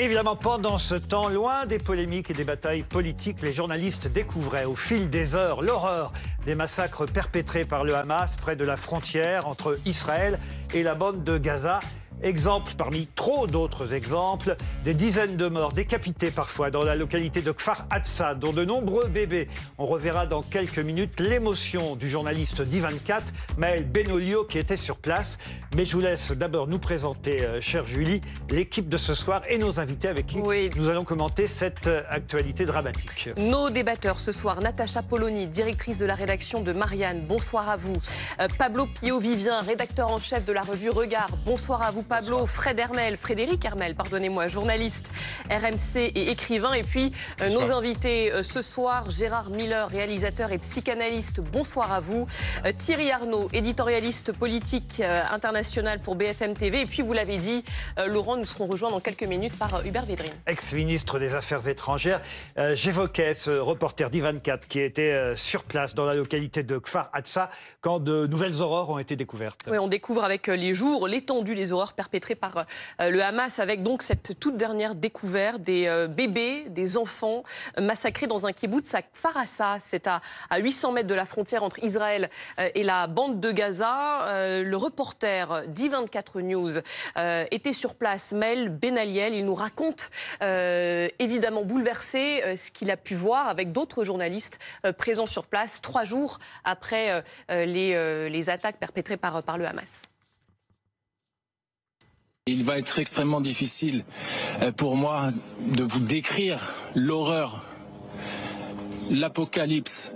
Évidemment, pendant ce temps, loin des polémiques et des batailles politiques, les journalistes découvraient au fil des heures l'horreur des massacres perpétrés par le Hamas près de la frontière entre Israël et la bande de Gaza. Exemple parmi trop d'autres exemples, des dizaines de morts décapités parfois dans la localité de Kfar Hatsa, dont de nombreux bébés. On reverra dans quelques minutes l'émotion du journaliste d'I24, Maël Benolio, qui était sur place. Mais je vous laisse d'abord nous présenter, chère Julie, l'équipe de ce soir et nos invités avec qui nous allons commenter cette actualité dramatique. Nos débatteurs ce soir, Natacha Polony, directrice de la rédaction de Marianne, bonsoir à vous. Pablo Pio-Vivien, rédacteur en chef de la revue Regard, bonsoir à vous Pablo. Frédéric Hermel, pardonnez-moi, journaliste RMC et écrivain. Et puis nos invités ce soir, Gérard Miller, réalisateur et psychanalyste, bonsoir à vous. Thierry Arnaud, éditorialiste politique international pour BFM TV. Et puis vous l'avez dit, Laurent, nous serons rejoints dans quelques minutes par Hubert Védrine. Ex-ministre des Affaires étrangères. J'évoquais ce reporter d'I24 qui était sur place dans la localité de Kfar Hatsa quand de nouvelles horreurs ont été découvertes. Oui, on découvre avec les jours l'étendue des horreurs perpétrées par le Hamas, avec donc cette toute dernière découverte des bébés, des enfants massacrés dans un kibboutz à Kfar Hatsa. C'est à 800 mètres de la frontière entre Israël et la bande de Gaza. Le reporter d'I24 News était sur place, Maël Benaliel. Il nous raconte évidemment bouleversé ce qu'il a pu voir avec d'autres journalistes présents sur place 3 jours après les attaques perpétrées par le Hamas. Il va être extrêmement difficile pour moi de vous décrire l'horreur, l'apocalypse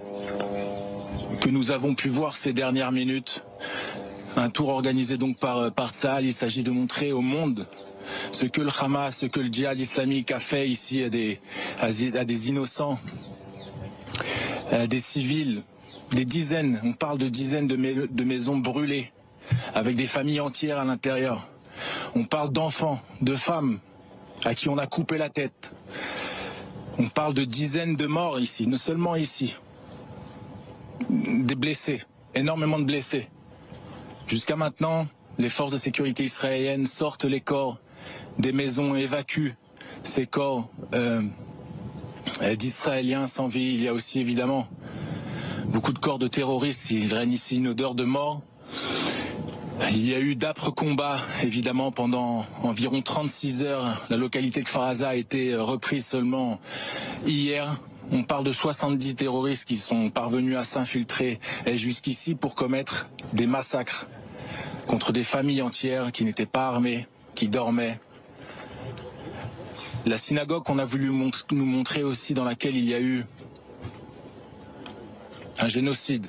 que nous avons pu voir ces dernières minutes. Un tour organisé donc par Tsahal. Il s'agit de montrer au monde ce que le Hamas, ce que le djihad islamique a fait ici à des innocents, des civils, des dizaines, on parle de dizaines de maisons brûlées, avec des familles entières à l'intérieur. On parle d'enfants, de femmes à qui on a coupé la tête. On parle de dizaines de morts ici, non seulement ici. Des blessés, énormément de blessés. Jusqu'à maintenant, les forces de sécurité israéliennes sortent les corps des maisons, évacuent ces corps d'Israéliens sans vie. Il y a aussi évidemment beaucoup de corps de terroristes. Il règne ici une odeur de mort. Il y a eu d'âpres combats, évidemment, pendant environ 36 heures. La localité de Kfar Hatsa a été reprise seulement hier. On parle de 70 terroristes qui sont parvenus à s'infiltrer jusqu'ici pour commettre des massacres contre des familles entières qui n'étaient pas armées, qui dormaient. La synagogue qu'on a voulu nous montrer aussi, dans laquelle il y a eu un génocide.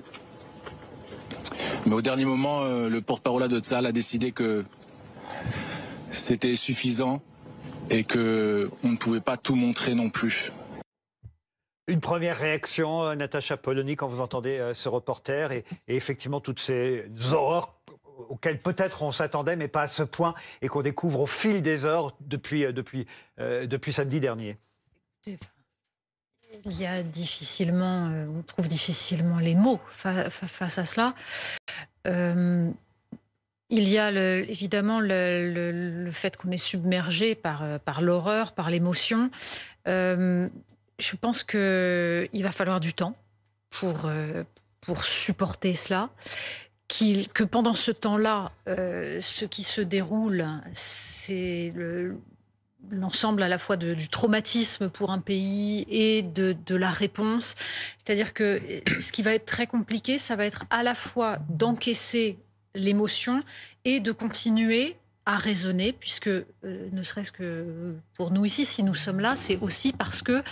Mais au dernier moment, le porte-parole de Tsahal a décidé que c'était suffisant et qu'on ne pouvait pas tout montrer non plus. Une première réaction, Natacha Polony, quand vous entendez ce reporter et effectivement toutes ces horreurs auxquelles peut-être on s'attendait, mais pas à ce point, et qu'on découvre au fil des heures depuis samedi dernier. Il y a difficilement, on trouve difficilement les mots face à cela. Il y a évidemment le fait qu'on est submergé par l'horreur, par l'émotion. Je pense qu'il va falloir du temps pour supporter cela. Que pendant ce temps-là, ce qui se déroule, c'est l'ensemble à la fois du traumatisme pour un pays et de la réponse. C'est-à-dire que ce qui va être très compliqué, ça va être à la fois d'encaisser l'émotion et de continuer à raisonner, puisque ne serait-ce que pour nous ici, si nous sommes là, c'est aussi parce que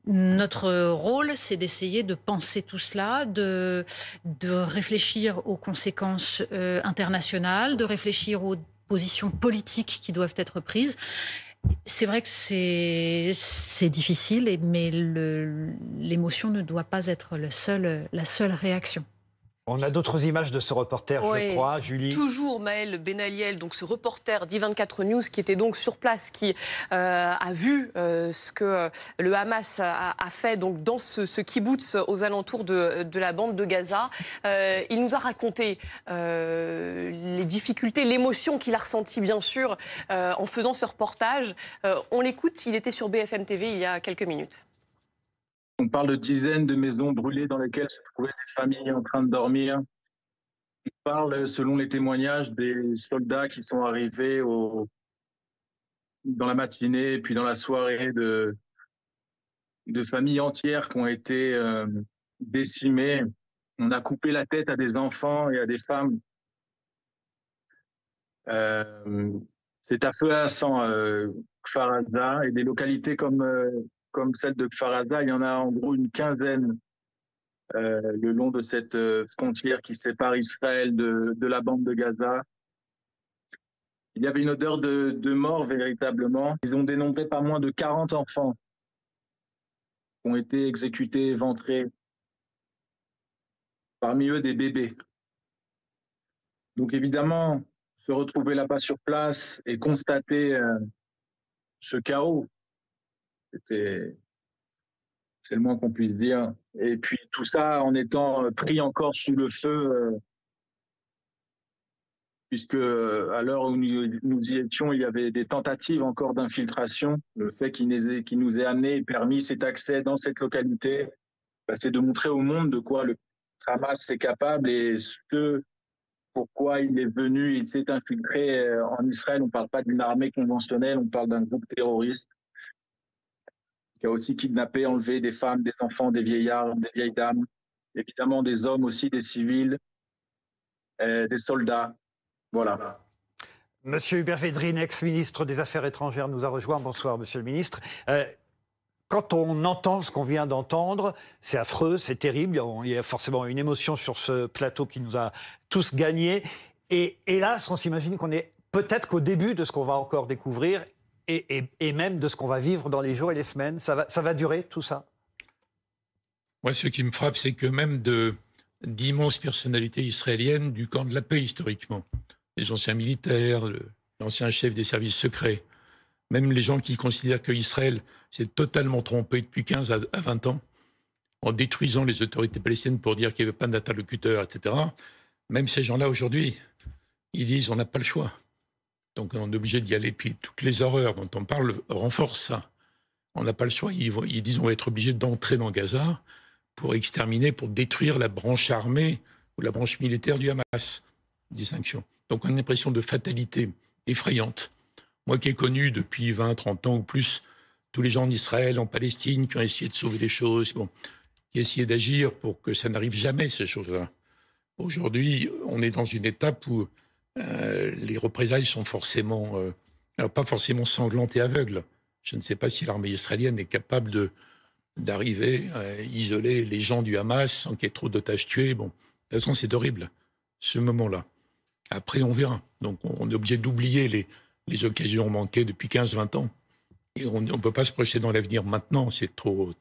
notre rôle, c'est d'essayer de penser tout cela, de réfléchir aux conséquences internationales, de réfléchir aux positions politiques qui doivent être prises. C'est vrai que c'est difficile, mais l'émotion ne doit pas être la seule réaction. On a d'autres images de ce reporter, je crois, Julie. Toujours Maël Benaliel, donc ce reporter d'I24 News qui était donc sur place, qui a vu ce que le Hamas a fait donc dans ce kibboutz aux alentours de la bande de Gaza. Il nous a raconté les difficultés, l'émotion qu'il a ressentie bien sûr en faisant ce reportage. On l'écoute, il était sur BFM TV il y a quelques minutes. On parle de dizaines de maisons brûlées dans lesquelles se trouvaient des familles en train de dormir. On parle, selon les témoignages, des soldats qui sont arrivés dans la matinée, puis dans la soirée, de familles entières qui ont été décimées. On a coupé la tête à des enfants et à des femmes. C'est à feu et à sang, Kfar Aza, et des localités comme celle de Kfar Aza, il y en a en gros une quinzaine le long de cette frontière qui sépare Israël de la bande de Gaza. Il y avait une odeur de mort véritablement. Ils ont dénombré pas moins de 40 enfants qui ont été exécutés, éventrés. Parmi eux, des bébés. Donc évidemment, se retrouver là-bas sur place et constater ce chaos, c'est le moins qu'on puisse dire. Et puis tout ça en étant pris encore sous le feu, puisque à l'heure où nous y étions, il y avait des tentatives encore d'infiltration. Le fait qu'il nous ait amené et permis cet accès dans cette localité, c'est de montrer au monde de quoi le Hamas est capable et pourquoi il est venu, il s'est infiltré en Israël. On ne parle pas d'une armée conventionnelle, on parle d'un groupe terroriste qui a aussi kidnappé, enlevé des femmes, des enfants, des vieillards, des vieilles dames, évidemment des hommes aussi, des civils, des soldats. Voilà. Monsieur Hubert Védrine, ex-ministre des Affaires étrangères, nous a rejoint. Bonsoir, monsieur le ministre. Quand on entend ce qu'on vient d'entendre, c'est affreux, c'est terrible. Il y a forcément une émotion sur ce plateau qui nous a tous gagnés. Et hélas, on s'imagine qu'on est peut-être qu'au début de ce qu'on va encore découvrir et même de ce qu'on va vivre dans les jours et les semaines. Ça va durer, tout ça? Moi, ce qui me frappe, c'est que même d'immenses personnalités israéliennes du camp de la paix, historiquement, les anciens militaires, l'ancien chef des services secrets, même les gens qui considèrent qu'Israël s'est totalement trompé depuis 15 à 20 ans, en détruisant les autorités palestiniennes pour dire qu'il n'y avait pas d'interlocuteur, etc. Même ces gens-là, aujourd'hui, ils disent on n'a pas le choix. Donc on est obligé d'y aller. Puis toutes les horreurs dont on parle renforcent ça. On n'a pas le choix. Ils disent on va être obligé d'entrer dans Gaza pour exterminer, pour détruire la branche armée ou la branche militaire du Hamas. Distinction. Donc on a une impression de fatalité effrayante. Moi qui ai connu depuis 20, 30 ans ou plus tous les gens en Israël, en Palestine, qui ont essayé de sauver les choses, qui ont essayé d'agir pour que ça n'arrive jamais, ces choses-là. Aujourd'hui, on est dans une étape où les représailles sont forcément, alors pas forcément sanglantes et aveugles. Je ne sais pas si l'armée israélienne est capable d'arriver à isoler les gens du Hamas sans qu'il y ait trop d'otages tués. Bon, de toute façon, c'est horrible, ce moment-là. Après, on verra. Donc, on est obligé d'oublier les occasions manquées depuis 15-20 ans. Et on ne peut pas se projeter dans l'avenir maintenant, c'est trop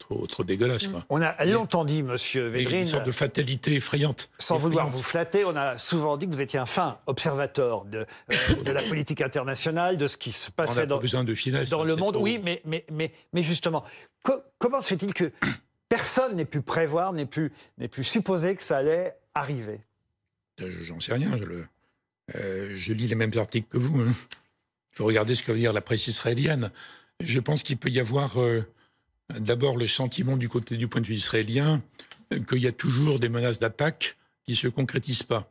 dégueulasse. Quoi. On a longtemps dit, monsieur Védrine, une sorte de fatalité effrayante. Sans vouloir vous flatter, on a souvent dit que vous étiez un fin observateur de la politique internationale, de ce qui se passait dans le monde. Oui, mais justement, comment se fait-il que personne n'ait pu prévoir, n'ait pu supposer que ça allait arriver? J'en sais rien. Je lis les mêmes articles que vous. Hein. Il faut regarder ce que veut dire la presse israélienne. Je pense qu'il peut y avoir d'abord le sentiment du point de vue israélien qu'il y a toujours des menaces d'attaque qui ne se concrétisent pas.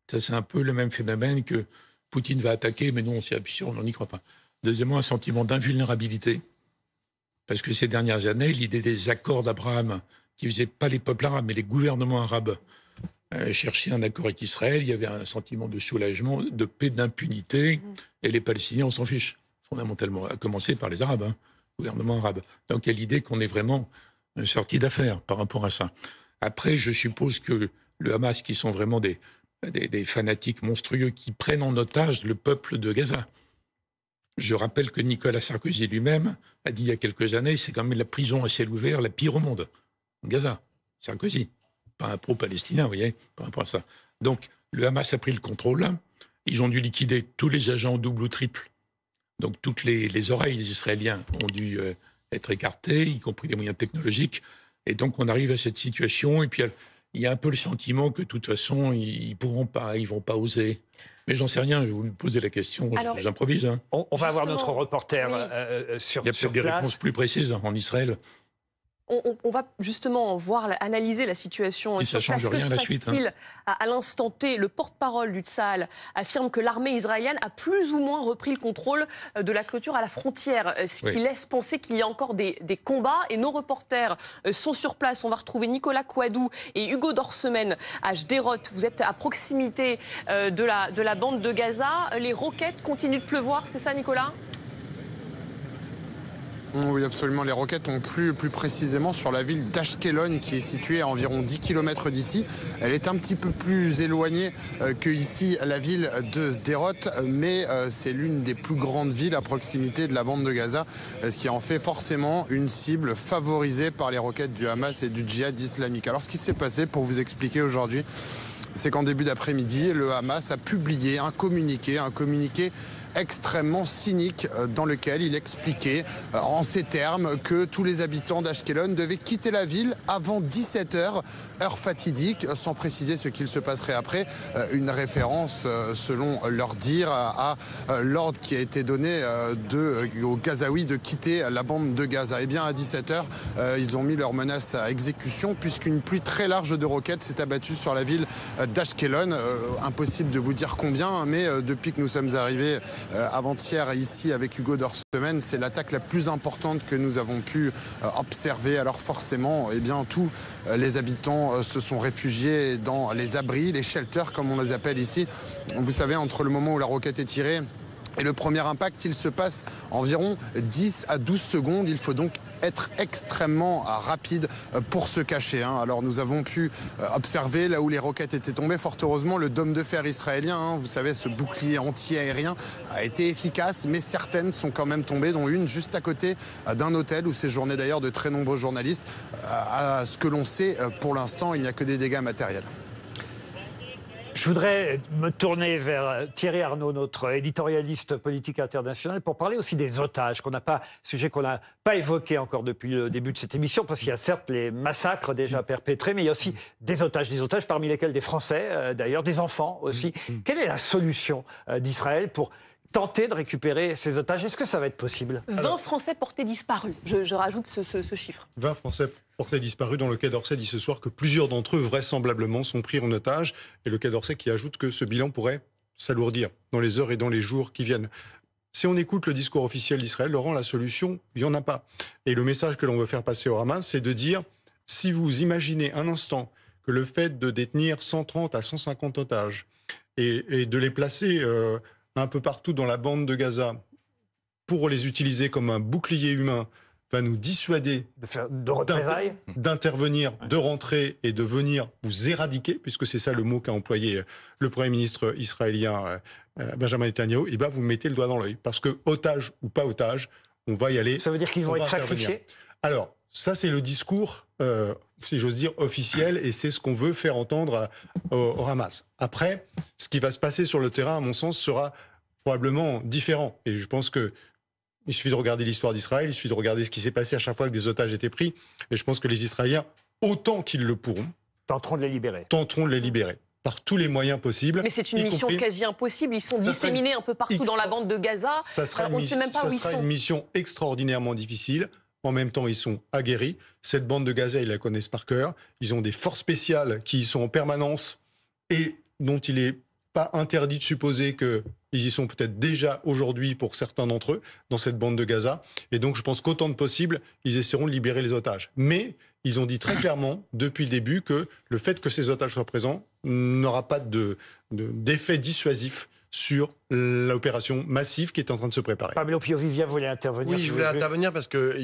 Ça, c'est un peu le même phénomène que Poutine va attaquer, mais non, c'est absurde, on n'y croit pas. Deuxièmement, un sentiment d'invulnérabilité. Parce que ces dernières années, l'idée des accords d'Abraham, qui ne faisaient pas les peuples arabes, mais les gouvernements arabes, chercher un accord avec Israël, il y avait un sentiment de soulagement, de paix, d'impunité, et les Palestiniens, on s'en fiche, fondamentalement, à commencer par les Arabes, gouvernement arabe. Donc il y a l'idée qu'on est vraiment sorti d'affaire par rapport à ça. Après, je suppose que le Hamas, qui sont vraiment des fanatiques monstrueux, qui prennent en otage le peuple de Gaza. Je rappelle que Nicolas Sarkozy lui-même a dit il y a quelques années, c'est quand même la prison à ciel ouvert la pire au monde. Gaza, Sarkozy. pas un pro-palestinien, vous voyez, par rapport à ça. Donc, le Hamas a pris le contrôle. Ils ont dû liquider tous les agents double ou triple. Donc, toutes les oreilles des Israéliens ont dû être écartées, y compris les moyens technologiques. Et donc, on arrive à cette situation. Et puis, il y a un peu le sentiment que, de toute façon, ils vont pas oser. Mais j'en sais rien, je vais vous poser la question, j'improvise. Hein. On va avoir notre reporter sur place. Il y a peut-être des réponses plus précises en Israël. On va justement analyser la situation sur place. Que se passe-t-il à l'instant T? Le porte-parole du Tsahal affirme que l'armée israélienne a plus ou moins repris le contrôle de la clôture à la frontière, ce qui laisse penser qu'il y a encore des combats. Et nos reporters sont sur place. On va retrouver Nicolas Kouadou et Hugo Dorsemène à Sderot. Vous êtes à proximité de la bande de Gaza. Les roquettes continuent de pleuvoir, c'est ça, Nicolas ? Oui, absolument. Les roquettes ont plu plus précisément sur la ville d'Ashkelon, qui est située à environ 10 km d'ici. Elle est un petit peu plus éloignée que ici, la ville de Sderot, mais c'est l'une des plus grandes villes à proximité de la bande de Gaza, ce qui en fait forcément une cible favorisée par les roquettes du Hamas et du djihad islamique. Alors, ce qui s'est passé, pour vous expliquer aujourd'hui, c'est qu'en début d'après-midi, le Hamas a publié un communiqué extrêmement cynique dans lequel il expliquait en ces termes que tous les habitants d'Ashkelon devaient quitter la ville avant 17h, heure fatidique, sans préciser ce qu'il se passerait après. Une référence, selon leur dire, à l'ordre qui a été donné aux Gazaouis de quitter la bande de Gaza. Et bien à 17h, ils ont mis leur menace à exécution puisqu'une pluie très large de roquettes s'est abattue sur la ville d'Ashkelon. Impossible de vous dire combien, mais depuis que nous sommes arrivés avant-hier ici avec Hugo Dorsemène, c'est l'attaque la plus importante que nous avons pu observer. Alors forcément, eh bien, tous les habitants se sont réfugiés dans les abris, les shelters comme on les appelle ici. Vous savez, entre le moment où la roquette est tirée et le premier impact, il se passe environ 10 à 12 secondes. Il faut donc être extrêmement rapide pour se cacher. Alors nous avons pu observer là où les roquettes étaient tombées. Fort heureusement, le dôme de fer israélien, vous savez, ce bouclier anti-aérien, a été efficace, mais certaines sont quand même tombées, dont une juste à côté d'un hôtel où séjournaient d'ailleurs de très nombreux journalistes. À ce que l'on sait, pour l'instant, il n'y a que des dégâts matériels. Je voudrais me tourner vers Thierry Arnaud, notre éditorialiste politique international, pour parler aussi des otages, sujet qu'on n'a pas évoqué encore depuis le début de cette émission, parce qu'il y a certes les massacres déjà perpétrés, mais il y a aussi des otages parmi lesquels des Français, d'ailleurs, des enfants aussi. Quelle est la solution d'Israël pour tenter de récupérer ces otages? Est-ce que ça va être possible? 20 Français portés disparus, je rajoute ce chiffre. 20 Français portés disparus, dont le Quai d'Orsay dit ce soir que plusieurs d'entre eux, vraisemblablement, sont pris en otage. Et le Quai d'Orsay qui ajoute que ce bilan pourrait s'alourdir dans les heures et dans les jours qui viennent. Si on écoute le discours officiel d'Israël, Laurent, la solution, il n'y en a pas. Et le message que l'on veut faire passer au Hamas, c'est de dire, si vous imaginez un instant que le fait de détenir 130 à 150 otages et de les placer un peu partout dans la bande de Gaza pour les utiliser comme un bouclier humain va nous dissuader d'intervenir, de rentrer et de venir vous éradiquer, puisque c'est ça le mot qu'a employé le Premier ministre israélien Benjamin Netanyahu, et bien vous mettez le doigt dans l'œil. Parce que otage ou pas otage, on va y aller. Ça veut dire qu'ils vont être sacrifiés? Alors, ça c'est le discours, si j'ose dire, officiel, et c'est ce qu'on veut faire entendre au Hamas. Après, ce qui va se passer sur le terrain, à mon sens, sera probablement différent. Et je pense que il suffit de regarder l'histoire d'Israël, il suffit de regarder ce qui s'est passé à chaque fois que des otages étaient pris. Et je pense que les Israéliens, autant qu'ils le pourront, tenteront de les libérer. Par tous les moyens possibles. Mais c'est une mission quasi impossible. Ils sont disséminés un peu partout dans la bande de Gaza. On ne sait même pas où ils sont. Ça sera une mission extraordinairement difficile. En même temps, ils sont aguerris. Cette bande de Gaza, ils la connaissent par cœur. Ils ont des forces spéciales qui y sont en permanence et dont il n'est pas interdit de supposer qu'ils y sont peut-être déjà aujourd'hui pour certains d'entre eux dans cette bande de Gaza. Et donc, je pense qu'autant de possible, ils essaieront de libérer les otages. Mais ils ont dit très clairement, depuis le début, que le fait que ces otages soient présents n'aura pas d'effet dissuasif sur l'opération massive qui est en train de se préparer. Pablo Piovivia voulait intervenir. Oui, je voulais intervenir parce que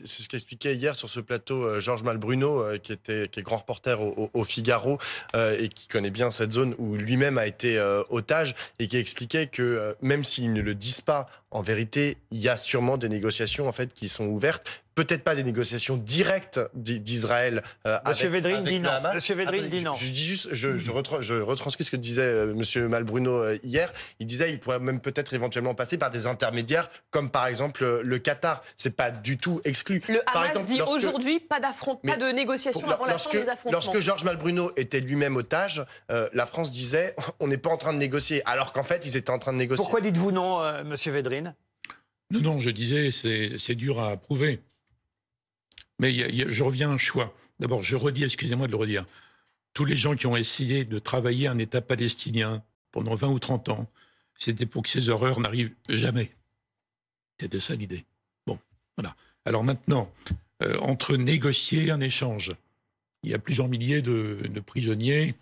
c'est ce qu'expliquait hier sur ce plateau Georges Malbruno, qui est grand reporter au Figaro et qui connaît bien cette zone où lui-même a été otage, et qui expliquait que même s'ils ne le disent pas, en vérité, il y a sûrement des négociations en fait qui sont ouvertes. Peut-être pas des négociations directes d'Israël Monsieur Védrine dit non. Hamas. Monsieur Védrine dit non. Je dis juste, je retranscris ce que disait Monsieur Malbruno hier. Il disait il pourrait même peut-être éventuellement passer par des intermédiaires, comme par exemple le Qatar. C'est pas du tout exclu. Le par Hamas exemple, dit aujourd'hui pas de négociation avant la fin des affrontements. Lorsque Georges Malbruno était lui-même otage, la France disait on n'est pas en train de négocier, alors qu'en fait ils étaient en train de négocier. Pourquoi dites-vous non, Monsieur Védrine? Non, je disais, c'est dur à prouver. Mais je reviens à un choix. D'abord, je redis, excusez-moi de le redire, tous les gens qui ont essayé de travailler un État palestinien pendant 20 ou 30 ans, c'était pour que ces horreurs n'arrivent jamais. C'était ça l'idée. Bon, voilà. Alors maintenant, entre négocier un échange, il y a plusieurs milliers de prisonniers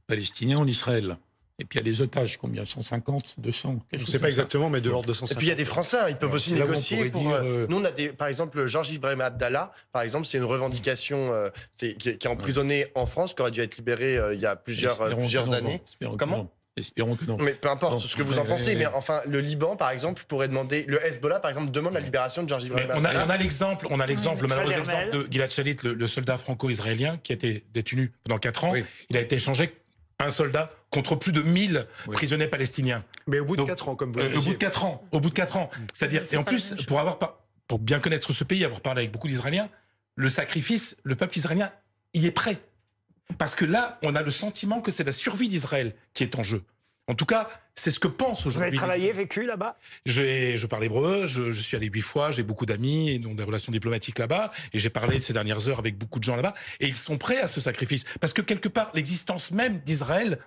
palestiniens en Israël. Et puis il y a les otages, combien? 150, 200? Je ne sais pas exactement, mais de l'ordre de 150. Et puis il y a des Français, ils peuvent aussi négocier. Nous, on a par exemple, Georges Ibrahim Abdallah, par exemple, c'est une revendication qui est emprisonné en France, qui aurait dû être libéré il y a plusieurs années. Comment? Espérons que non. Mais peu importe ce que vous en pensez, mais ouais. enfin, le Liban, par exemple, pourrait demander, le Hezbollah, par exemple, demande la libération de Georges Ibrahim Abdallah. On a l'exemple, le malheureux exemple de Gilad Shalit, le soldat franco-israélien qui a été détenu pendant 4 ans. Oui. Il a été échangé un soldat contre plus de 1000 prisonniers palestiniens. Mais au bout de 4 ans, comme vous le disiez. Au bout de 4 ans. C'est-à-dire, et en plus, pour bien connaître ce pays, avoir parlé avec beaucoup d'Israéliens, le sacrifice, le peuple israélien y est prêt. Parce que là, on a le sentiment que c'est la survie d'Israël qui est en jeu. En tout cas, c'est ce que pense aujourd'hui. Vous avez travaillé, vécu là-bas? Je parle hébreu, je suis allé 8 fois, j'ai beaucoup d'amis et donc des relations diplomatiques là-bas, et j'ai parlé ces dernières heures avec beaucoup de gens là-bas, et ils sont prêts à ce sacrifice. Parce que quelque part, l'existence même d'Israël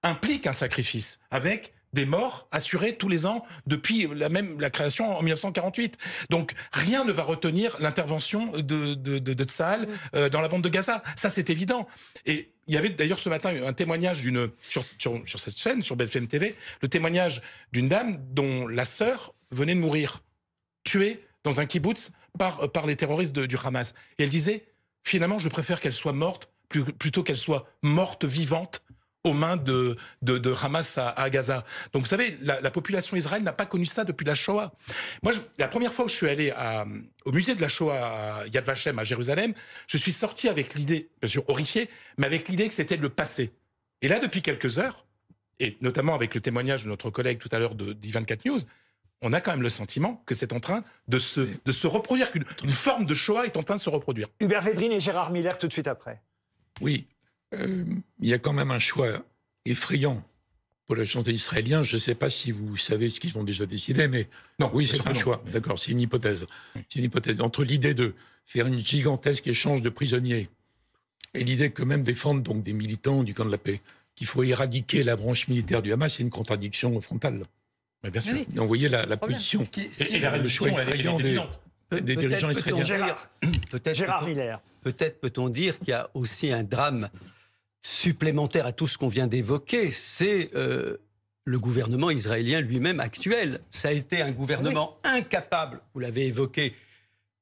implique un sacrifice, avec des morts assurés tous les ans depuis la création en 1948. Donc rien ne va retenir l'intervention de Tsahal dans la bande de Gaza. Ça, c'est évident. Et il y avait d'ailleurs ce matin un témoignage sur cette chaîne, sur BFM TV, le témoignage d'une dame dont la sœur venait de mourir, tuée dans un kibbutz par les terroristes du Hamas. Et elle disait, finalement, je préfère qu'elle soit morte plutôt qu'elle soit morte vivante aux mains de Hamas à Gaza. Donc vous savez, la population israélienne n'a pas connu ça depuis la Shoah. Moi, la première fois où je suis allé au musée de la Shoah à Yad Vashem à Jérusalem, je suis sorti avec l'idée, bien sûr horrifié, mais avec l'idée que c'était le passé. Et là, depuis quelques heures, et notamment avec le témoignage de notre collègue tout à l'heure d'I24 News, on a quand même le sentiment que c'est en train de se reproduire, qu'une forme de Shoah est en train de se reproduire. Hubert Védrine et Gérard Miller tout de suite après. Oui. Il y a quand même un choix effrayant pour la chanté israélien. Je ne sais pas si vous savez ce qu'ils ont déjà décidé, mais non, oui, c'est un choix. D'accord, c'est une hypothèse. C'est une hypothèse. Entre l'idée de faire une gigantesque échange de prisonniers et l'idée que même défendre donc des militants du camp de la paix, qu'il faut éradiquer la branche militaire du Hamas, c'est une contradiction frontale. Mais bien sûr. Oui. Donc, vous voyez la position et le choix effrayant des dirigeants israéliens. Gérard Miller. Peut-être peut-on dire qu'il y a aussi un drame supplémentaire à tout ce qu'on vient d'évoquer, c'est le gouvernement israélien lui-même actuel. Ça a été un gouvernement incapable, vous l'avez évoqué,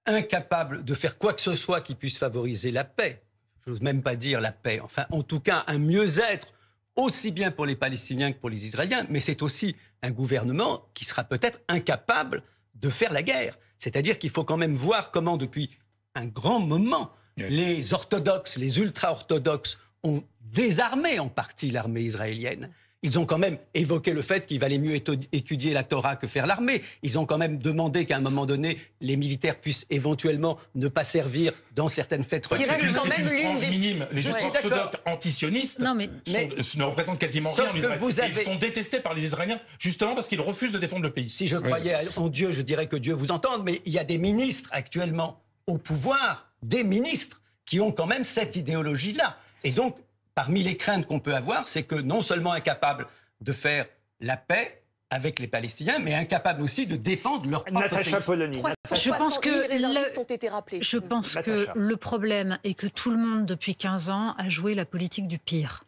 incapable de faire quoi que ce soit qui puisse favoriser la paix. Je n'ose même pas dire la paix. Enfin, en tout cas, un mieux-être aussi bien pour les Palestiniens que pour les Israéliens. Mais c'est aussi un gouvernement qui sera peut-être incapable de faire la guerre. C'est-à-dire qu'il faut quand même voir comment, depuis un grand moment, les orthodoxes, les ultra-orthodoxes ont désarmé en partie l'armée israélienne. Ils ont quand même évoqué le fait qu'il valait mieux étudier la Torah que faire l'armée. Ils ont quand même demandé qu'à un moment donné, les militaires puissent éventuellement ne pas servir dans certaines fêtes religieuses. C'est une frange minime. Les orthodoxes antisionistes ne représentent quasiment rien en Israël. Ils sont détestés par les Israéliens justement parce qu'ils refusent de défendre le pays. Si je croyais en Dieu, je dirais que Dieu vous entende, mais il y a des ministres actuellement au pouvoir, des ministres qui ont quand même cette idéologie-là. Et donc, parmi les craintes qu'on peut avoir, c'est que non seulement incapable de faire la paix avec les Palestiniens, mais incapable aussi de défendre leur propre Natacha Polony. Je pense que réservistes ont été rappelés. Je pense que le problème est que tout le monde, depuis 15 ans, a joué la politique du pire.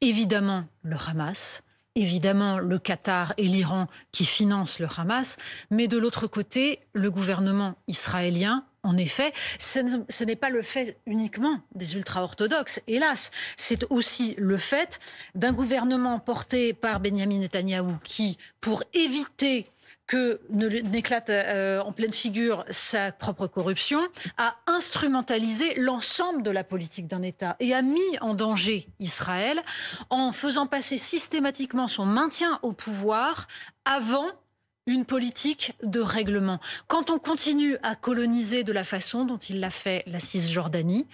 Évidemment, le Hamas, évidemment le Qatar et l'Iran qui financent le Hamas, mais de l'autre côté, le gouvernement israélien, en effet, ce n'est pas le fait uniquement des ultra-orthodoxes, hélas. C'est aussi le fait d'un gouvernement porté par Benyamin Netanyahou qui, pour éviter que n'éclate en pleine figure sa propre corruption, a instrumentalisé l'ensemble de la politique d'un État et a mis en danger Israël en faisant passer systématiquement son maintien au pouvoir avant une politique de règlement. Quand on continue à coloniser de la façon dont il l'a fait la Cisjordanie,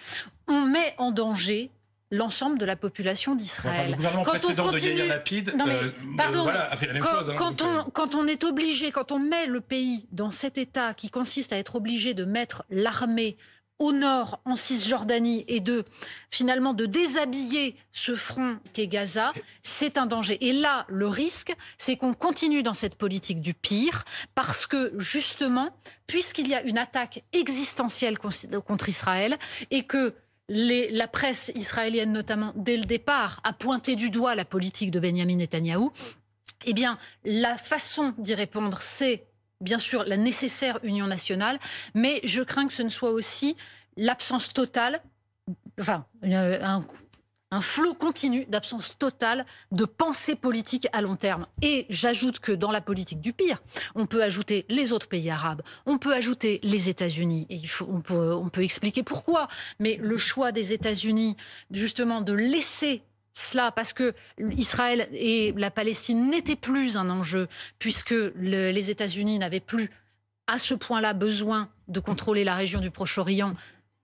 on met en danger l'ensemble de la population d'Israël. Le gouvernement précédent de Yair Lapid a fait la même chose. Quand on est obligé, quand on met le pays dans cet état qui consiste à être obligé de mettre l'armée au nord, en Cisjordanie, et finalement de déshabiller ce front qu'est Gaza, c'est un danger. Et là, le risque, c'est qu'on continue dans cette politique du pire, parce que justement, puisqu'il y a une attaque existentielle contre Israël, et que la presse israélienne, notamment, dès le départ, a pointé du doigt la politique de Benyamin Netanyahou, eh bien, la façon d'y répondre, c'est bien sûr la nécessaire union nationale, mais je crains que ce ne soit aussi l'absence totale, enfin, un flot continu d'absence totale de pensée politique à long terme. Et j'ajoute que dans la politique du pire, on peut ajouter les autres pays arabes, on peut ajouter les États-Unis, et on peut expliquer pourquoi, mais le choix des États-Unis, justement, de laisser cela, parce que Israël et la Palestine n'étaient plus un enjeu, puisque les États-Unis n'avaient plus à ce point-là besoin de contrôler la région du Proche-Orient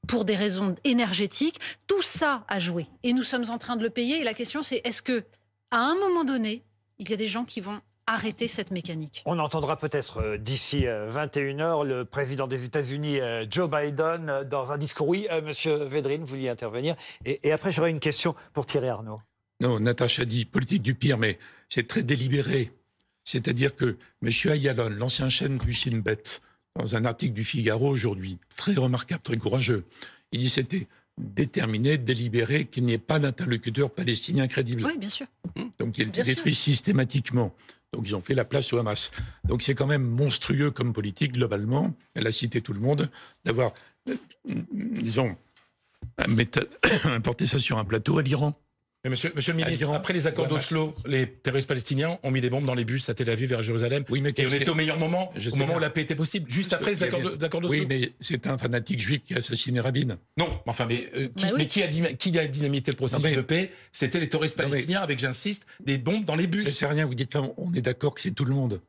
pour des raisons énergétiques. Tout ça a joué. Et nous sommes en train de le payer. Et la question, c'est est-ce qu'à un moment donné, il y a des gens qui vont arrêter cette mécanique? On entendra peut-être d'ici 21h le président des États-Unis, Joe Biden, dans un discours. Oui, Monsieur Védrine, vous vouliez intervenir. Et après, j'aurai une question pour Thierry Arnaud. Non, Natacha dit politique du pire, mais c'est très délibéré. C'est-à-dire que M. Ayalon, l'ancien chef du Shin Bet, dans un article du Figaro aujourd'hui, très remarquable, très courageux, il dit c'était déterminé, délibéré, qu'il n'y ait pas d'interlocuteur palestinien crédible. Oui, bien sûr. Donc il détruit systématiquement. Donc ils ont fait la place au Hamas. Donc c'est quand même monstrueux comme politique, globalement. Elle a cité tout le monde, d'avoir, disons, importé ça sur un plateau à l'Iran. Mais monsieur le ministre, après les accords d'Oslo, les terroristes palestiniens ont mis des bombes dans les bus à Tel Aviv vers Jérusalem. Oui, mais et on était au meilleur moment, au moment où la paix était possible, juste après les accords d'Oslo. Oui, mais c'est un fanatique juif qui a assassiné Rabin. Non, enfin, qui a dynamité le processus de paix? C'était les terroristes palestiniens avec, j'insiste, des bombes dans les bus. Ça sert à rien, vous dites, on est d'accord que c'est tout le monde.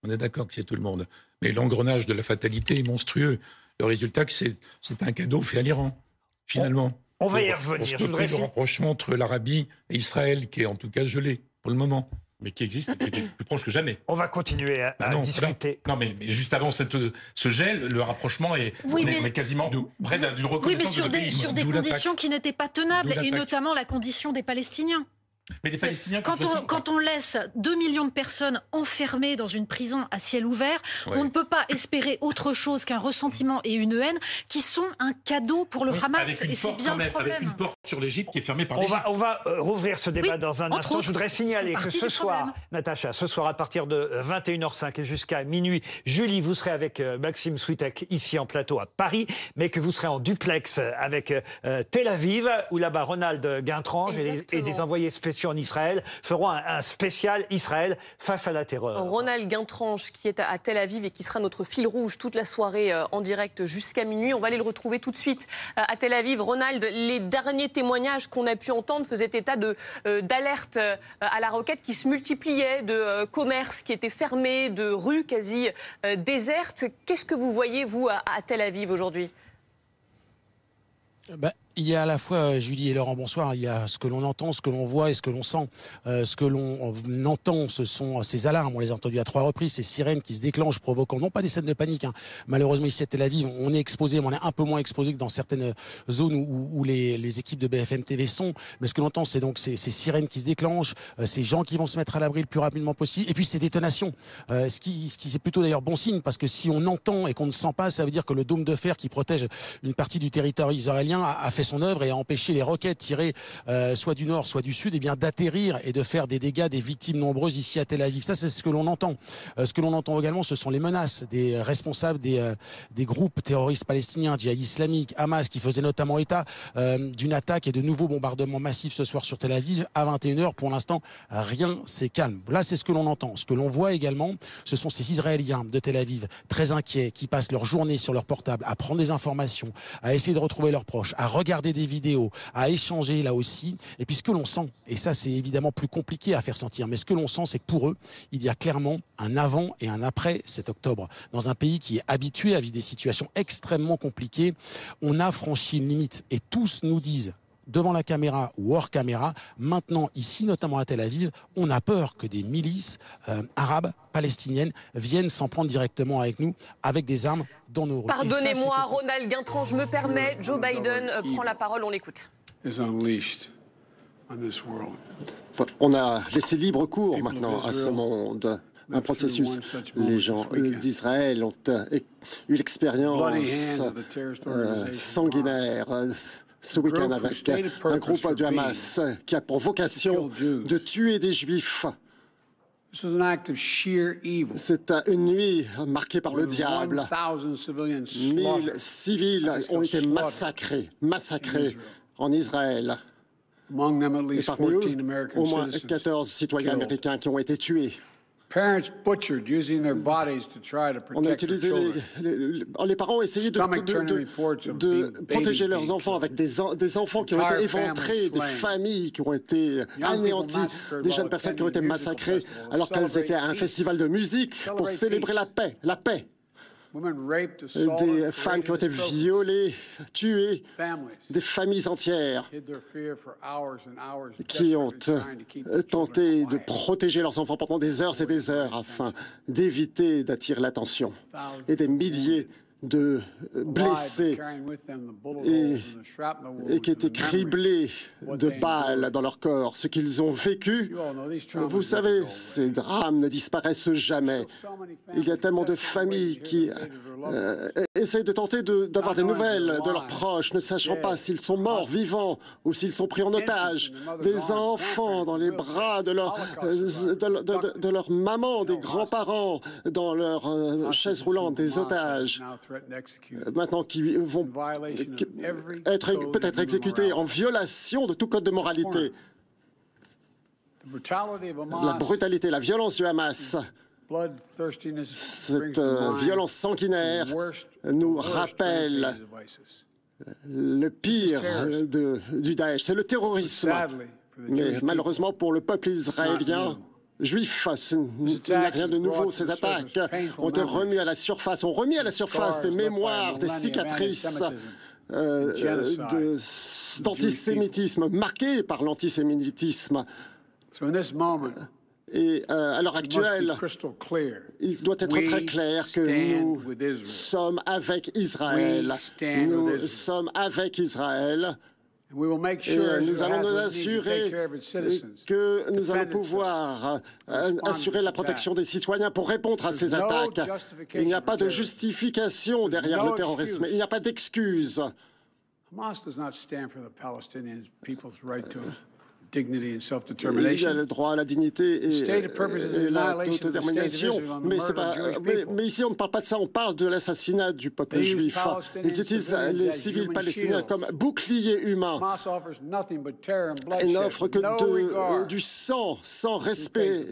On est d'accord que c'est tout le monde. Mais l'engrenage de la fatalité est monstrueux. Le résultat, c'est un cadeau fait à l'Iran, finalement. On va y revenir. Je voudrais le rapprochement entre l'Arabie et Israël, qui est en tout cas gelé, pour le moment. Mais qui existe, qui est plus proche que jamais. On va continuer à discuter. Non, mais juste avant ce gel, le rapprochement est quasiment près d'une reconnaissance de pays. Sur des conditions qui n'étaient pas tenables, et notamment la condition des Palestiniens. Mais les Palestiniens, quand on laisse 2 millions de personnes enfermées dans une prison à ciel ouvert, on ne peut pas espérer autre chose qu'un ressentiment et une haine qui sont un cadeau pour le Hamas. Et c'est bien le problème. Avec une porte sur l'Égypte qui est fermée par l'Égypte. On va rouvrir ce débat dans un instant. Je voudrais signaler que ce soir, Natacha, ce soir à partir de 21h05 et jusqu'à minuit, Julie, vous serez avec Maxime Switek ici en plateau à Paris, mais que vous serez en duplex avec Tel Aviv, où là-bas Ronald Guintrange et des envoyés spéciaux en Israël feront un spécial Israël face à la terreur. Ronald Guintrange qui est à Tel Aviv et qui sera notre fil rouge toute la soirée en direct jusqu'à minuit. On va aller le retrouver tout de suite à Tel Aviv. Ronald, les derniers témoignages qu'on a pu entendre faisaient état d'alerte à la roquette qui se multipliaient, de commerces qui étaient fermés, de rues quasi désertes. Qu'est-ce que vous voyez, vous, à Tel Aviv aujourd'hui ? Il y a à la fois, Julie et Laurent, bonsoir, il y a ce que l'on entend, ce que l'on voit et ce que l'on sent. Ce que l'on entend, ce sont ces alarmes, on les a entendues à 3 reprises, ces sirènes qui se déclenchent, provoquant non pas des scènes de panique. Malheureusement, ici à Tel Aviv, on est exposé, mais on est un peu moins exposé que dans certaines zones où les équipes de BFM TV sont. Mais ce que l'on entend, c'est donc ces sirènes qui se déclenchent, ces gens qui vont se mettre à l'abri le plus rapidement possible, et puis ces détonations. Ce qui c'est plutôt d'ailleurs bon signe, parce que si on entend et qu'on ne sent pas, ça veut dire que le dôme de fer qui protège une partie du territoire israélien a fait son œuvre et a empêché les roquettes tirées soit du nord, soit du sud, eh bien d'atterrir et de faire des dégâts, des victimes nombreuses ici à Tel Aviv. Ça, c'est ce que l'on entend. Ce que l'on entend également, ce sont les menaces des responsables des groupes terroristes palestiniens, djihad islamique, Hamas, qui faisaient notamment état d'une attaque et de nouveaux bombardements massifs ce soir sur Tel Aviv à 21h. Pour l'instant, rien c'est calme. Là, c'est ce que l'on entend. Ce que l'on voit également, ce sont ces Israéliens de Tel Aviv très inquiets qui passent leur journée sur leur portable à prendre des informations, à essayer de retrouver leurs proches, à regarder des vidéos, à échanger là aussi. Et puis ce que l'on sent, et ça c'est évidemment plus compliqué à faire sentir, mais ce que l'on sent, c'est que pour eux, il y a clairement un avant et un après 7 octobre. Dans un pays qui est habitué à vivre des situations extrêmement compliquées, on a franchi une limite. Et tous nous disent, devant la caméra ou hors caméra, maintenant ici, notamment à Tel Aviv, on a peur que des milices arabes, palestiniennes, viennent s'en prendre directement avec nous, avec des armes dans nos rues. Pardonnez-moi, Ronald Guintran, je me permets, Joe Biden prend la parole, on l'écoute. On a laissé libre cours maintenant à ce monde. Un processus. Les gens d'Israël ont eu l'expérience sanguinaire ce week-end avec un groupe du Hamas qui a pour vocation de tuer des Juifs. C'est une nuit marquée par le diable. 1000 civils ont été massacrés en Israël. Et parmi eux, au moins 14 citoyens américains qui ont été tués. On a utilisé les parents ont essayé de protéger leurs enfants avec des enfants qui ont été éventrés, des familles qui ont été anéanties, des jeunes personnes qui ont été massacrées alors qu'elles étaient à un festival de musique pour célébrer la paix. Des femmes qui ont été violées, tuées, des familles entières qui ont tenté de protéger leurs enfants pendant des heures et des heures afin d'éviter d'attirer l'attention. Et des milliers de blessés et qui étaient criblés de balles dans leur corps. Ce qu'ils ont vécu, vous savez, ces drames ne disparaissent jamais. Il y a tellement de familles qui essayent de tenter d'avoir des nouvelles de leurs proches, ne sachant pas s'ils sont morts, vivants, ou s'ils sont pris en otage. Des enfants dans les bras de leur maman, des grands-parents dans leur chaise roulante, des otages. Maintenant qui vont être peut-être exécutés en violation de tout code de moralité. La brutalité, la violence du Hamas, cette violence sanguinaire nous rappelle le pire du Daesh, c'est le terrorisme. Mais malheureusement pour le peuple israélien, juif, il n'y a rien de nouveau. Ces attaques ont été remis à la surface, des mémoires, des cicatrices d'antisémitisme, marquées par l'antisémitisme. Et à l'heure actuelle, il doit être très clair que nous sommes avec Israël. Nous sommes avec Israël. Et nous allons nous assurer que nous allons pouvoir assurer la protection des citoyens pour répondre à ces attaques. Il n'y a pas de justification derrière le terrorisme. Il n'y a pas d'excuse. Il y a le droit à la dignité et l'autodétermination, mais ici on ne parle pas de ça, on parle de l'assassinat du peuple juif. Ils utilisent les civils palestiniens comme bouclier humain et n'offrent que du sang, sans respect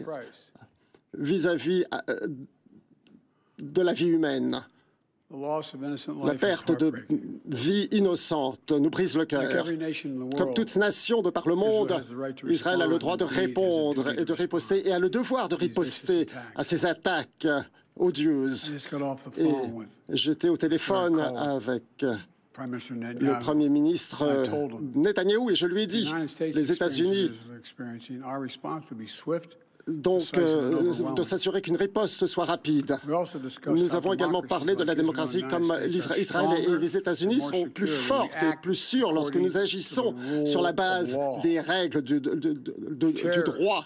vis-à-vis de la vie humaine. La perte de vie innocente nous brise le cœur. Comme toute nation de par le monde, Israël a le droit de répondre et de riposter et a le devoir de riposter à ces attaques odieuses. Et j'étais au téléphone avec le Premier ministre Netanyahou et je lui ai dit, les États-Unis donc de s'assurer qu'une riposte soit rapide. Nous avons également parlé de la démocratie, comme Israël et les États-Unis sont plus fortes et plus sûres lorsque nous agissons sur la base des règles du droit.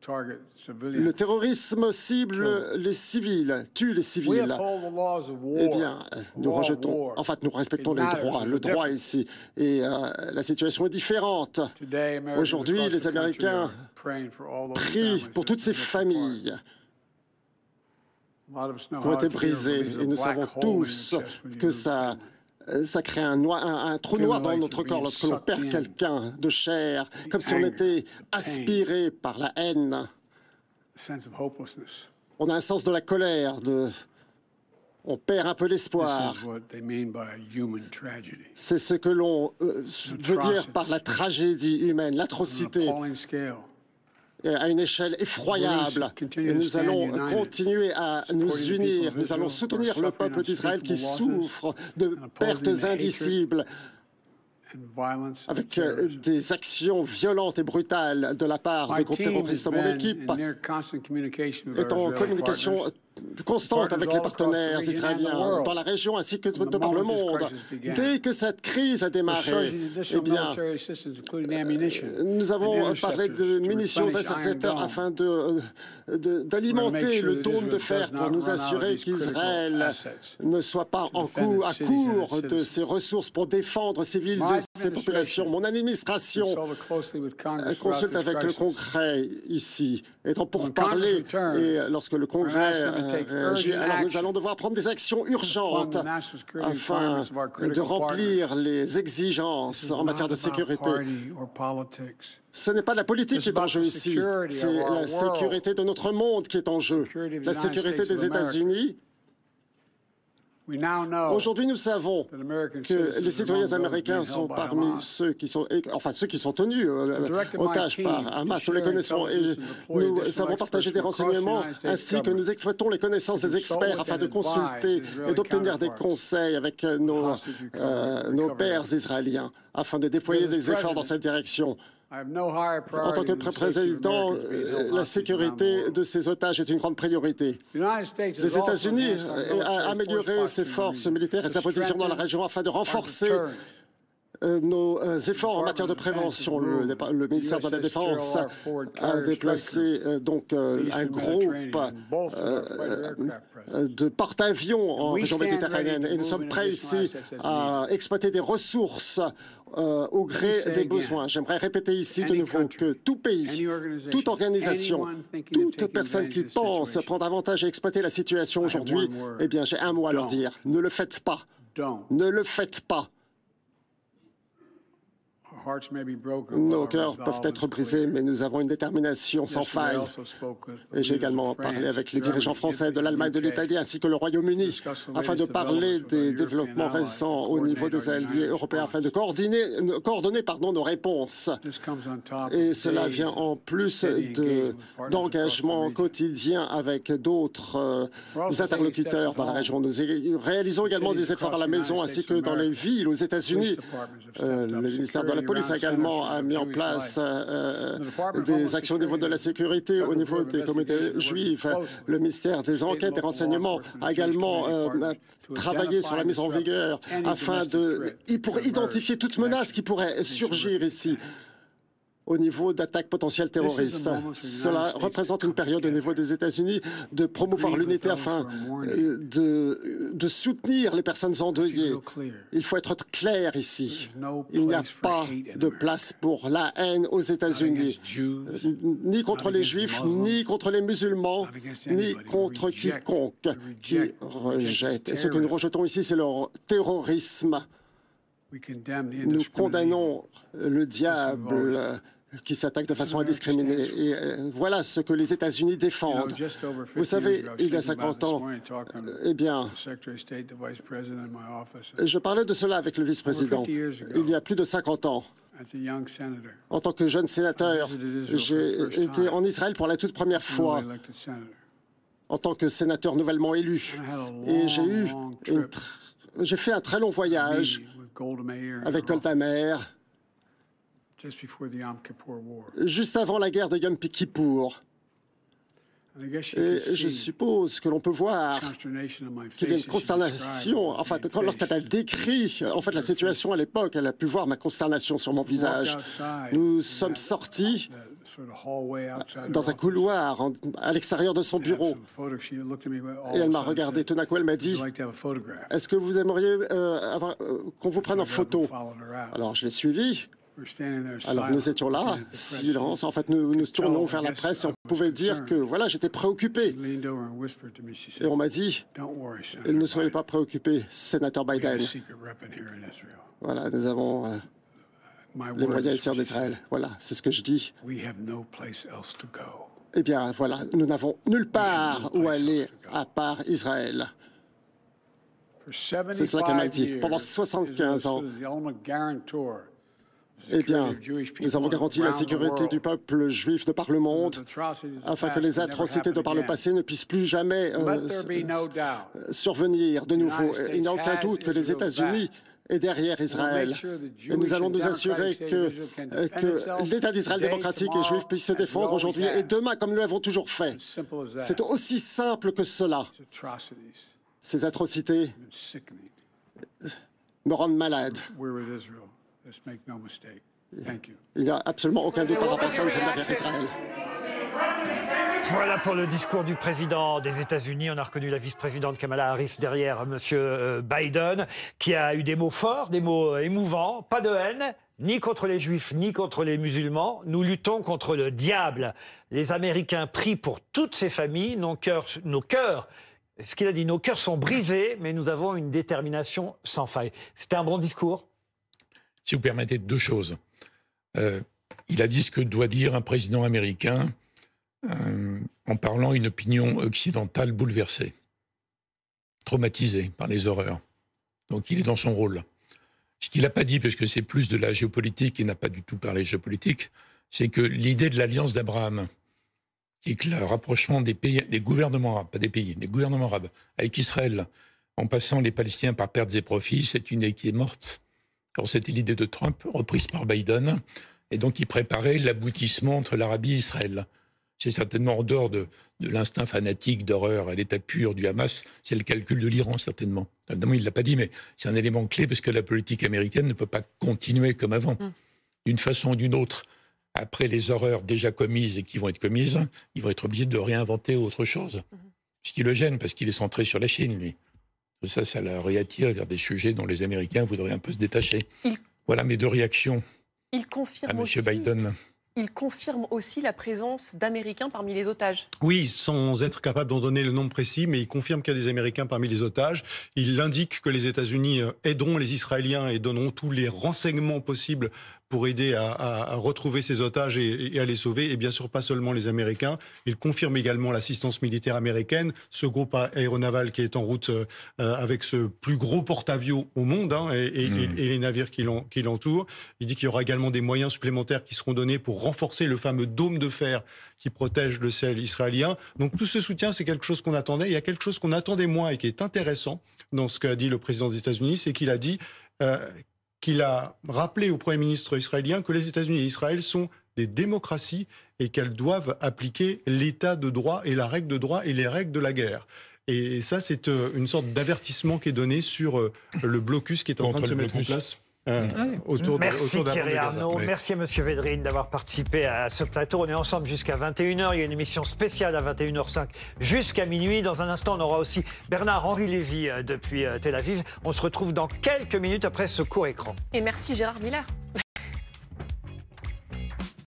Le terrorisme cible les civils, tue les civils. Eh bien, nous rejetons, en fait, nous respectons les droits, le droit ici. Et la situation est différente. Aujourd'hui, les Américains prient pour toutes ces familles qui ont été brisées. Et nous savons tous que ça crée un trou noir dans notre corps lorsque l'on perd quelqu'un de cher, comme si on était aspiré par la haine. On a un sens de la colère, on perd un peu l'espoir. C'est ce que l'on veut dire par la tragédie humaine, l'atrocité, à une échelle effroyable. Et nous allons continuer à nous unir. Nous allons soutenir le peuple d'Israël qui souffre de pertes indicibles, avec des actions violentes et brutales de la part de groupes terroristes. Mon équipe est en communication constante avec les partenaires israéliens dans la région ainsi que de par le monde. Dès que cette crise a démarré, eh bien, nous avons parlé de munitions d'intercepteurs afin d'alimenter le dôme de fer pour nous assurer qu'Israël ne soit pas à court de ses ressources pour défendre civils et ses populations. Mon administration consulte avec le Congrès ici, étant pour parler, et lorsque le Congrès réagit, alors nous allons devoir prendre des actions urgentes afin de remplir les exigences en matière de sécurité. Ce n'est pas la politique qui est en jeu ici, c'est la sécurité de notre monde qui est en jeu, la sécurité des États-Unis. Aujourd'hui, nous savons que les citoyens américains sont parmi ceux qui sont tenus otages par Hamas. Nous les connaissons et nous avons partagé des renseignements ainsi que nous exploitons les connaissances des experts afin de consulter et d'obtenir des conseils avec nos pairs israéliens afin de déployer des efforts dans cette direction. En tant que président, la sécurité de ces otages est une grande priorité. Les États-Unis ont amélioré ses forces militaires et sa position dans la région afin de renforcer nos efforts en matière de prévention. Le ministère de la Défense a déplacé donc un groupe de porte-avions en région méditerranéenne et nous sommes prêts ici à exploiter des ressources au gré des besoins. J'aimerais répéter ici de nouveau que tout pays, toute organisation, toute personne qui pense prendre avantage à exploiter la situation aujourd'hui, eh bien j'ai un mot à leur dire. Ne le faites pas. Ne le faites pas. Nos cœurs peuvent être brisés, mais nous avons une détermination sans faille. Et j'ai également parlé avec les dirigeants français de l'Allemagne, de l'Italie, ainsi que le Royaume-Uni, afin de parler des développements récents au niveau des alliés européens, afin de coordonner nos réponses. Et cela vient en plus d'engagements quotidiens avec d'autres interlocuteurs dans la région. Nous réalisons également des efforts à la maison, ainsi que dans les villes aux États-Unis. Le ministère de la Police a également mis en place des actions au niveau de la sécurité, au niveau des communautés juives. Le ministère des Enquêtes et Renseignements a également travaillé sur la mise en vigueur pour identifier toute menace qui pourrait surgir ici au niveau d'attaques potentielles terroristes. Cela représente une période au niveau des États-Unis de promouvoir l'unité afin de soutenir les personnes endeuillées. Il faut être clair ici. Il n'y a pas de place pour la haine aux États-Unis, ni contre les Juifs, ni contre les musulmans, ni contre quiconque qui rejette. Et ce que nous rejetons ici, c'est leur terrorisme. Nous condamnons le diable qui s'attaque de façon indiscriminée. Et voilà ce que les États-Unis défendent. Vous savez, il y a 50 ans, eh bien, je parlais de cela avec le vice-président. Il y a plus de 50 ans, en tant que jeune sénateur, j'ai été en Israël pour la toute première fois en tant que sénateur nouvellement élu. Et j'ai fait un très long voyage avec Golda Meir, juste avant la guerre de Yom Kippour. Et je suppose que l'on peut voir qu'il y a une consternation. Enfin, lorsqu'elle a décrit la situation à l'époque, elle a pu voir ma consternation sur mon visage. Nous sommes sortis dans un couloir à l'extérieur de son bureau. Et elle m'a regardé. Tout d'un coup, elle m'a dit « Est-ce que vous aimeriez qu'on vous prenne en photo ?» Alors, je l'ai suivi. Alors, nous étions là, silence. En fait, nous nous tournons vers la presse et on pouvait dire que, voilà, j'étais préoccupé. Et on m'a dit « Ne soyez pas préoccupé, sénateur Biden. Voilà, nous avons les moyens ici en Israël. Voilà, c'est ce que je dis. Eh bien, voilà, nous n'avons nulle part où aller à part Israël. C'est cela qu'elle m'a dit. Pendant 75 ans, eh bien, nous avons garanti la sécurité du peuple juif de par le monde, afin que les atrocités de par le passé ne puissent plus jamais survenir de nouveau. Il n'y a aucun doute que les États-Unis est derrière Israël. Et nous allons nous assurer que l'État d'Israël démocratique et juif puisse se défendre aujourd'hui et demain, comme nous l'avons toujours fait. C'est aussi simple que cela. Ces atrocités me rendent malade. Il n'y a absolument aucun doute par rapport à ça, nous sommes derrière Israël. Voilà pour le discours du président des États-Unis. On a reconnu la vice-présidente Kamala Harris derrière M. Biden, qui a eu des mots forts, des mots émouvants. Pas de haine, ni contre les Juifs, ni contre les musulmans. Nous luttons contre le diable. Les Américains prient pour toutes ces familles. Nos cœurs, ce qu'il a dit, nos cœurs sont brisés, mais nous avons une détermination sans faille. C'était un bon discours. Si vous permettez, deux choses. Il a dit ce que doit dire un président américain en parlant une opinion occidentale bouleversée, traumatisée par les horreurs. Donc il est dans son rôle. Ce qu'il n'a pas dit, parce que c'est plus de la géopolitique, il n'a pas du tout parlé géopolitique, c'est que l'idée de l'alliance d'Abraham, qui est que le rapprochement des pays, des gouvernements arabes, pas des pays, des gouvernements arabes, avec Israël, en passant les Palestiniens par pertes et profits, c'est une idée qui est morte. Alors c'était l'idée de Trump, reprise par Biden, et donc il préparait l'aboutissement entre l'Arabie et Israël. C'est certainement en dehors de l'instinct fanatique d'horreur à l'état pur du Hamas, c'est le calcul de l'Iran, certainement. Évidemment, il ne l'a pas dit, mais c'est un élément clé parce que la politique américaine ne peut pas continuer comme avant. D'une façon ou d'une autre, après les horreurs déjà commises et qui vont être commises, ils vont être obligés de réinventer autre chose. Ce qui le gêne, parce qu'il est centré sur la Chine, lui. Ça le réattire vers des sujets dont les Américains voudraient un peu se détacher. Voilà mes deux réactions à M. Biden. Il confirme aussi la présence d'Américains parmi les otages. Oui, sans être capable d'en donner le nombre précis, mais il confirme qu'il y a des Américains parmi les otages. Il indique que les États-Unis aideront les Israéliens et donneront tous les renseignements possibles pour aider à retrouver ces otages et à les sauver. Et bien sûr, pas seulement les Américains. Il confirme également l'assistance militaire américaine, ce groupe aéronaval qui est en route avec ce plus gros porte-avions au monde et les navires qui l'entourent. Il dit qu'il y aura également des moyens supplémentaires qui seront donnés pour renforcer le fameux dôme de fer qui protège le ciel israélien. Donc tout ce soutien, c'est quelque chose qu'on attendait. Il y a quelque chose qu'on attendait moins et qui est intéressant dans ce qu'a dit le président des États-Unis, c'est qu'il a dit qu'il a rappelé au Premier ministre israélien que les États-Unis et Israël sont des démocraties et qu'elles doivent appliquer l'état de droit et la règle de droit et les règles de la guerre. Et ça, c'est une sorte d'avertissement qui est donné sur le blocus qui est en train de se mettre en place. Merci Thierry Arnaud, merci à M. Védrine d'avoir participé à ce plateau. On est ensemble jusqu'à 21h, il y a une émission spéciale à 21h05 jusqu'à minuit. Dans un instant, on aura aussi Bernard-Henri Lévy depuis Tel Aviv. On se retrouve dans quelques minutes après ce court écran. Et merci Gérard Miller.